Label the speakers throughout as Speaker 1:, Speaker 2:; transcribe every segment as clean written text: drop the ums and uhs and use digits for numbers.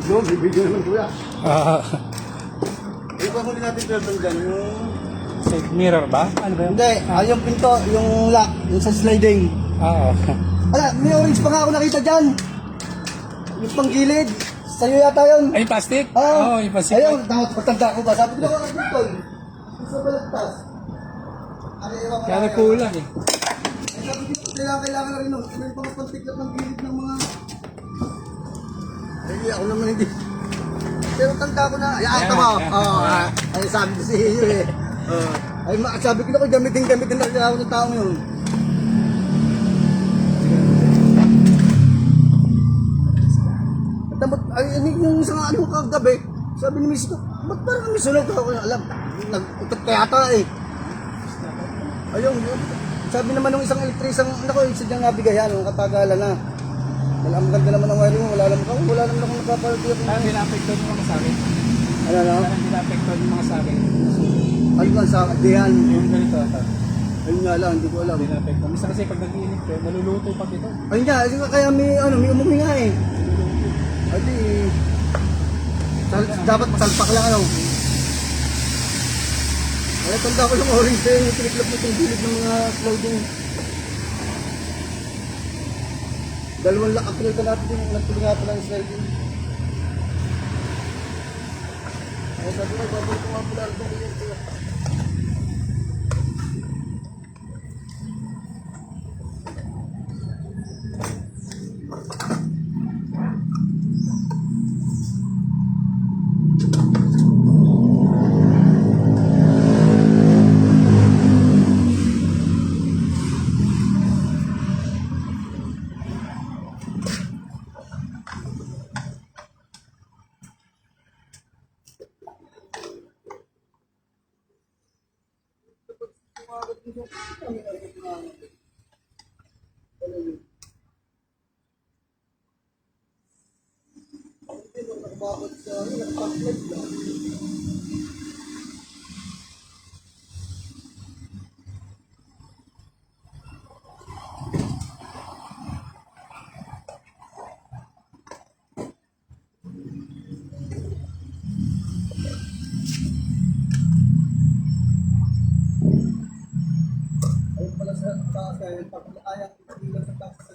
Speaker 1: No, bibigyan naman kuya.
Speaker 2: Ah,
Speaker 1: Ano ba huli natin pero dyan? Yung...
Speaker 2: side mirror ba? Ano ba yun?
Speaker 1: Hindi, yung pinto, yung lock, yung sa sliding.
Speaker 2: Oo.
Speaker 1: Ala, may orange pa nga ako nakita dyan. Yung panggilid. Sa'yo yata yun.
Speaker 2: Ay, plastic?
Speaker 1: Oo,
Speaker 2: yung plastic.
Speaker 1: ayun, dapat pagtanda ko ba? Sabi ko na dito. Sa balagtas.
Speaker 2: Kaya nagkulang eh.
Speaker 1: Sabi ko, kailangan na rin nun. May pagpantiklat ng gilid ng mga... Ay, ako naman hindi. Pero tanda ko na. Ay, tama. Ay, sabi ko sa iyo eh. Ay, sabi ko na ko, gamitin na rin ako ng taong yun. Ay, yung isang ano kagabi, sabi ni Miss ko, ba't parang may sunog ako? Alam, nag-utot kaya ata eh. Ayun, yun. Sabi naman ng isang elektrisang, ako, isa diyang nabigayan, ang katagalan na. Ang ganda naman ang wiring mo, wala naman akong nakapalagay.
Speaker 2: Parang dinapektuhan yung mga sabi.
Speaker 1: Ano?
Speaker 2: Parang dinapektuhan yung mga sabi.
Speaker 1: Ano ba sa diyan?
Speaker 2: Yung ganito ata.
Speaker 1: Ayun nga lang, hindi ko alam.
Speaker 2: Dinapektuhan. Misa kasi pag nag-iinit ko, naluluto pag ito.
Speaker 1: Ayun nga, kaya may umumi nga eh. Ay di, dapat masalpak lang ano. Ay, tanda ko yung orange na yung tiniklap mo itong gilid ng mga clothing. Dalawang lakap nito natin yung nagpilingatan ng sliding. Ay, sabi ko, babalik ko nga pala albong yun. Bakit sa nagpaplag lang? Ayun pala sa taas kaya yung pag-ayang ilang sa taas sa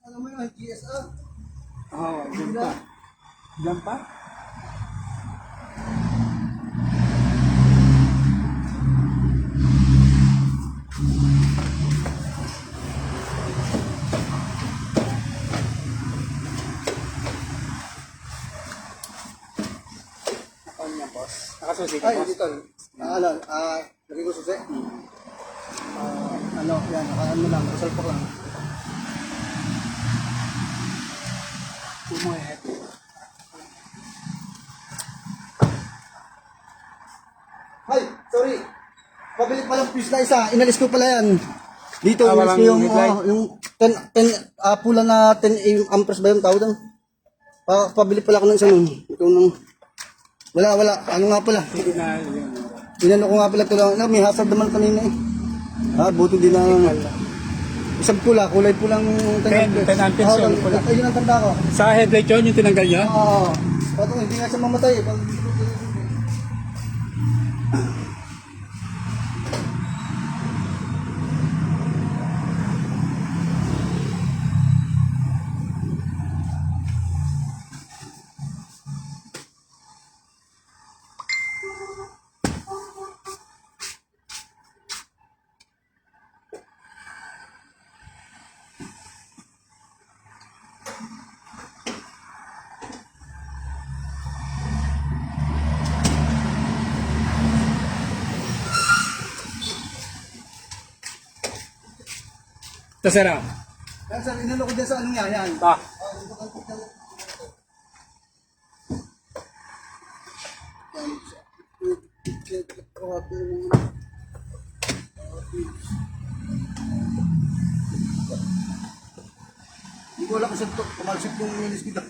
Speaker 1: ano mo yun, GSR?
Speaker 2: Oo, dyan pa. Dyan pa? Ako niya, boss. Nakasusi ka,
Speaker 1: Ay,
Speaker 2: boss.
Speaker 1: dito. Lagi ko susi. Ano, yan, ano lang, salpak lang.
Speaker 2: Umuhet.
Speaker 1: Ay, sorry. Pabili palang fuse na isa. Inalis ko pala yan. Dito, inalis
Speaker 2: Walang
Speaker 1: ko yung,
Speaker 2: headlight?
Speaker 1: yung 10 pula na 10 amperes ba yung tawag doon? Pabili pala ako ng isa nun. Ito nung, wala. Ano nga pala?
Speaker 2: Signal yun.
Speaker 1: Inano ko nga pala ito lang. May hazard naman kanina eh. Buti din na. Isang pula, kulay pulang
Speaker 2: 10 amperes yun, pula.
Speaker 1: Ayun ang tanda ko.
Speaker 2: Sa headlight yun, yung tinanggal niya?
Speaker 1: Oo. Patong hindi nga siya mamatay eh.
Speaker 2: Tasara.
Speaker 1: Kaya sir, inano ko dyan sa anong yan.
Speaker 2: Ah.
Speaker 1: Yan. Hindi ko alam kung saan to, kumalsip yung linis kita.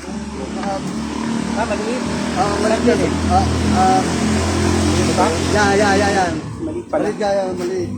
Speaker 1: Yung naka...
Speaker 2: Maliit.
Speaker 1: Maliit yan eh. Yan.
Speaker 2: Maliit pala.
Speaker 1: Maliit yan, maliit.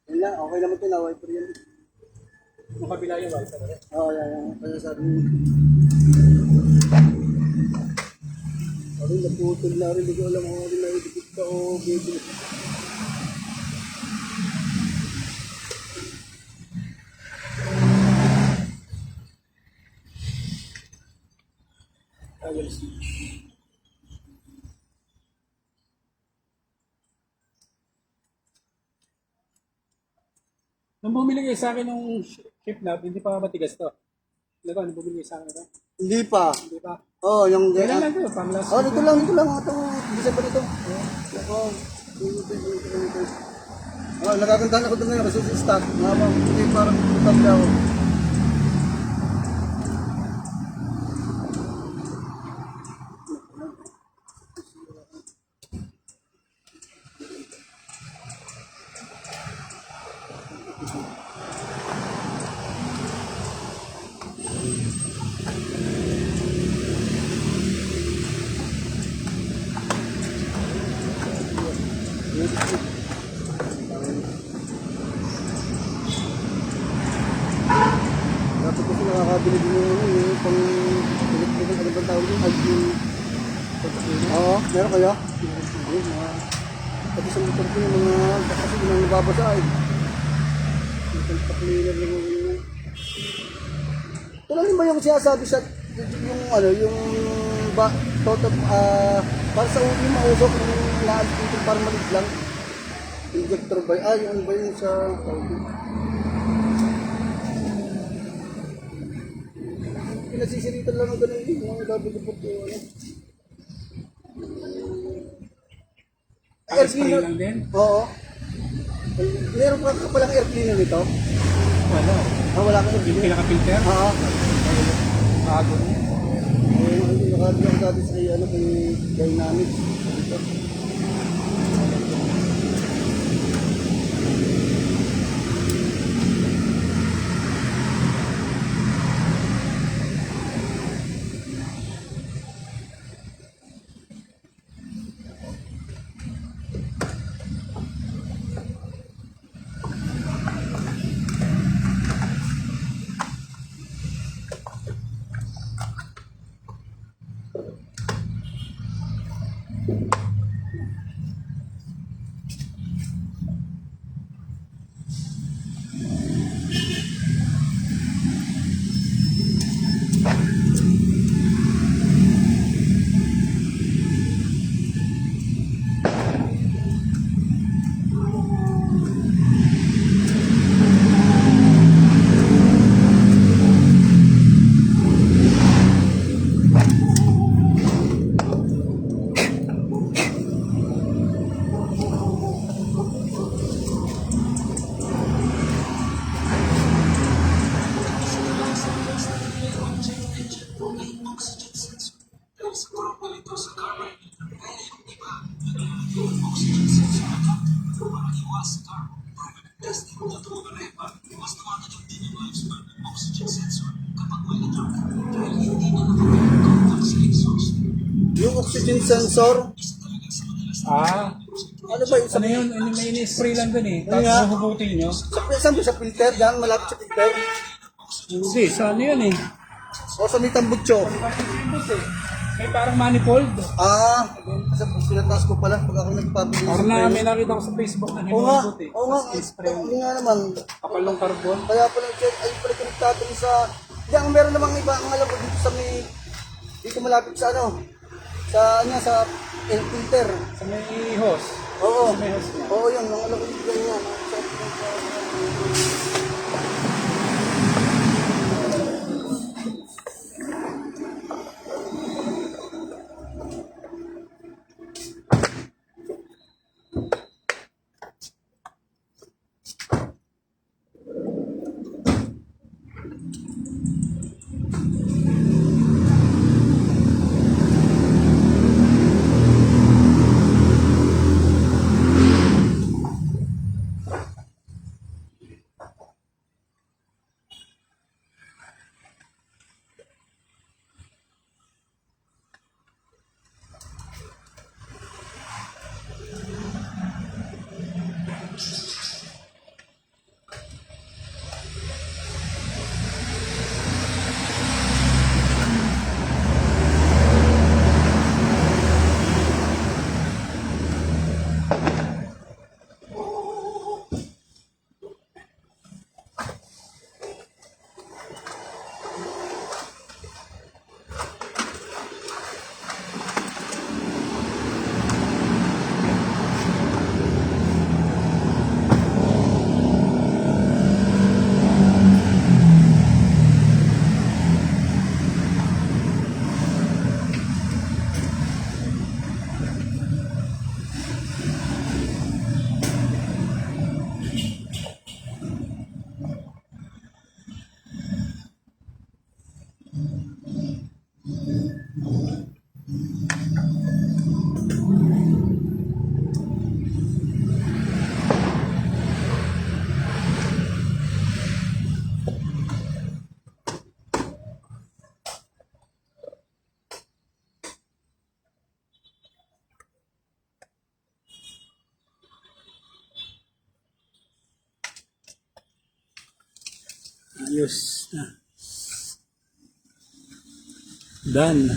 Speaker 1: Yun lang, okay naman ito na wiper yan.
Speaker 2: Yung kabila yung wiper.
Speaker 1: Oo, yan. Kaya sabi mo. Sabi, naputol na rin. Hindi ko alam kung rin naidikit ka o baby.
Speaker 2: Toggle switch. Nung bumili kayo sa akin ng shift knob, hindi pa matigas to. Nung bumili kayo sa akin ito?
Speaker 1: Hindi pa.
Speaker 2: Hindi pa.
Speaker 1: Oo, yung...
Speaker 2: Kailan lang ito? Pang last
Speaker 1: Oh, dito lang. Itong December ito. Oo. Nagagandahan ako doon ngayon kasi sa stock. Hindi parang utang daw. Dapat kasi nakakabili din yung pang electrical, ano bang tawag yun? Oo, meron kayo? Ayun, pati sa motor ko yung mga, kasi yun ang nababasa eh. Yung pa-cleaner lang yung ito lang ba yung sinasabi sa, yung ano, yung ba, total, para sa yung mausok, yung lahat dito parang maliit lang. Injector ba? Yung ano ba yung sa pinasisiritan lang ang ganun yung mga dapat yung ano. Air
Speaker 2: spray
Speaker 1: cleaner.
Speaker 2: lang din?
Speaker 1: Oo. Meron ka palang air cleaner nito?
Speaker 2: Wala.
Speaker 1: Wala ka air
Speaker 2: Yung
Speaker 1: cleaner?
Speaker 2: pinaka-filter?
Speaker 1: Oo.
Speaker 2: Bago.
Speaker 1: Nakagawa ko dati sa ano, kay Dynamics. Dito. Yung oxygen sensor,
Speaker 2: Ah,
Speaker 1: ano ba yung sa,
Speaker 2: ano yun? Ano, may ini-spray lang dun eh.
Speaker 1: Ano nga?
Speaker 2: Tapos huhugutin nyo.
Speaker 1: saan ba sa filter? Diyan, malapit sa filter.
Speaker 2: Hindi, sa ano yun eh.
Speaker 1: O sa may tambutso.
Speaker 2: May parang manifold.
Speaker 1: Ah, kasi pinataas ko pala pag ako nagpabili.
Speaker 2: Parang na may nakita ko sa Facebook na
Speaker 1: Oo nga,
Speaker 2: hinuhugot eh.
Speaker 1: oo nga.
Speaker 2: Spray.
Speaker 1: Hindi nga naman.
Speaker 2: Kapal ng carbon.
Speaker 1: Kaya pala, ay pala kinagtatong sa, hindi, ang meron namang iba, ang alam ko dito sa may, dito malapit sa ano, sa air filter.
Speaker 2: Sa may hose.
Speaker 1: Oo,
Speaker 2: Sa may hose niya.
Speaker 1: oo yun, ang alam ko dito ganyan.
Speaker 2: Ayos na. Done.